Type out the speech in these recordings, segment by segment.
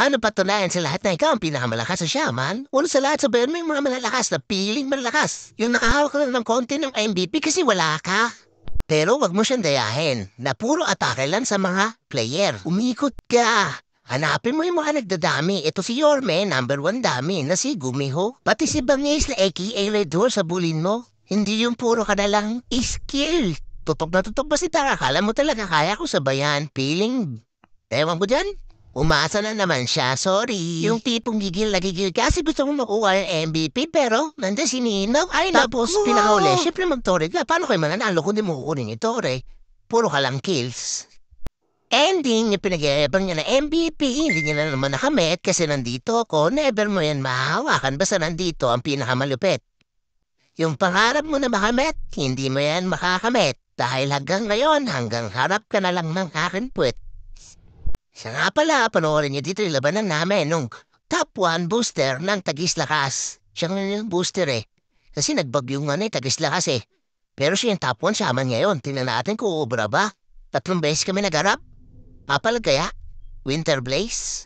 Paano patunayan sa lahat na ikaw ang pinakamalakas sa shaman? Una sa lahat, sabihin mo yung mga malalakas na piling malakas. Yung nakahawak ka lang ng konti ng MVP kasi wala ka. Pero wag mo siyang dayahin na puro atake lang sa mga player. Umikot ka. Hanapin mo yung mga nagdadami. Ito si Yorme, #1 dami, na si Gumiho. Pati si Bangis na aka Red Horse sa bulin mo. Hindi yung puro ka na lang skill. Tutok na tutok ba si Tara? Akala mo talaga kaya ko sabayan. Piling. Ewan ko dyan. Umasa na naman siya, sorry. Yung tipong gigil na gigil kasi gusto mo makuha yung MVP pero nandiyan si Ninong. Ay, tapos pinakauli, syempre mag-Torre ka. Paano kayo mananalo kung di mo kukunin yung Torre? Puro ka lang kills. Ending, yung pinag-iabang niya na MVP, hindi niya na naman nakamit kasi nandito ako, never mo yan mahahawakan basta nandito ang pinakamalupit. Yung pangarap mo na makamit, hindi mo yan makakamit dahil hanggang ngayon, hanggang harap ka na lang ng akin puwet. Siya nga pala, panoorin niyo dito yung labanan namin nung top 1 booster ng Tagis Lakas. Siya nga yung booster eh. Kasi nagbagyong nga na Tagis Lakas eh. Pero siya yung top 1 shaman ngayon. Tingnan natin kung uubra ba. 3 beses kami nagarap. Papalag kaya? Winter Blaze?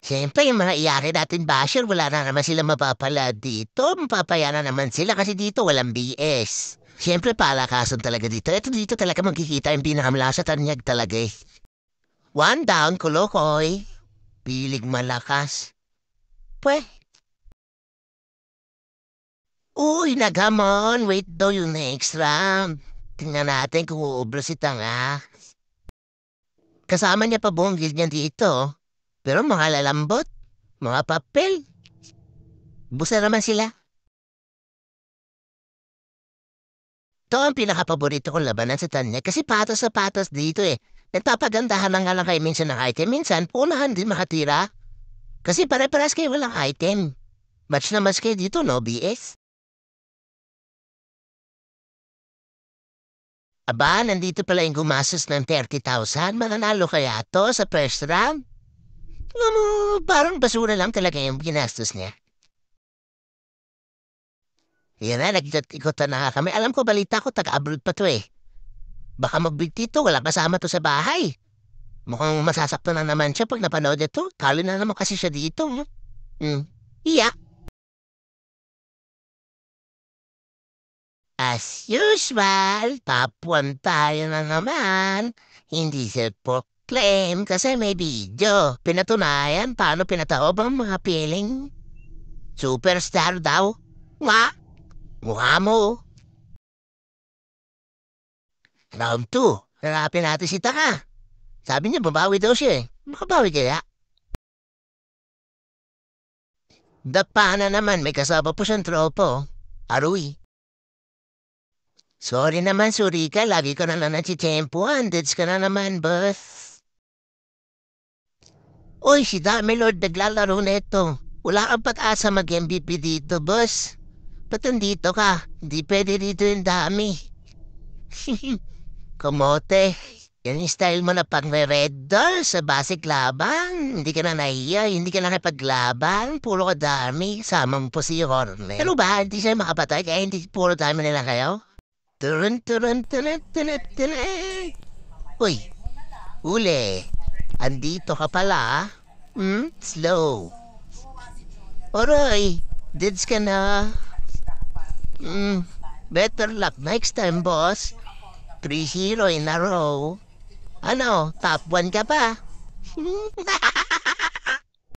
Siyempre yung mga iyari natin basher, wala na naman sila mapapala dito. Mapapaya na naman sila kasi dito walang BS. Siyempre palakasan talaga dito. Ito dito talaga magkikita yung pinakamala sa tanyag talaga eh. 1 down, Kolokoy. Pilig malakas. Pweh. Uy, nagamon. Wait daw yung next round. Tingnan natin kung uubra si Tanga. Kasama niya pa buong guild niya dito. Pero mga lalambot, mga papel. Busa naman sila. Ito ang pinakapaborito kong labanan sa Tanya kasi patas sa patas dito eh. Nagpapagandahan na nga lang kayo minsan ng item. Minsan, punahan din makatira. Kasi pare-paras kayo walang item. Match na match kayo dito, no, BS? Aba, nandito pala yung gumastos ng 30,000. Mananalo kaya to sa first round? Parang basura lang talaga yung ginastos niya. Yan na, nag-ikot na nga kami. Alam ko, balita ko, taga-abroad pa to eh. Baka magbigtito, wala kasama to sa bahay. Mukhang masasakto na naman siya pag napanood ito. Talo na naman kasi siya dito. Iya. As usual, top 1 tayo na naman. Hindi self-proclaim kasi may video. Pinatunayan paano pinataob ang mga piling. Superstar daw. Nga, mukha mo. Round 2, hanapin natin si Taka. Sabi niya babawi daw siya eh. Makabawi kaya? Dapa na naman, may kasama po siyang tropo. Arui. Sorry naman, Surika. Lagi ko na lang nachitempuan. Deads ka na naman, boss. Uy, si Dami Lord naglalaro na ito. Wala kang pag-asa mag-MVP dito, boss. Ba't nandito ka? Hindi pwede dito yung Dami. Kamote. Yan yung style mo na pang-red doll sa basic labang. Hindi ka na nahiya, hindi ka na nakipaglaban. Puro ka dami, samang po si Horne. Pero ba, hindi siya makapatay kaya hindi puro dami nila kayo? Turun. Uy, uli. Andito ka pala, slow. Oroy, deads ka na. Better luck next time, boss. 3-0 in a row. Ano, top 1 ka pa?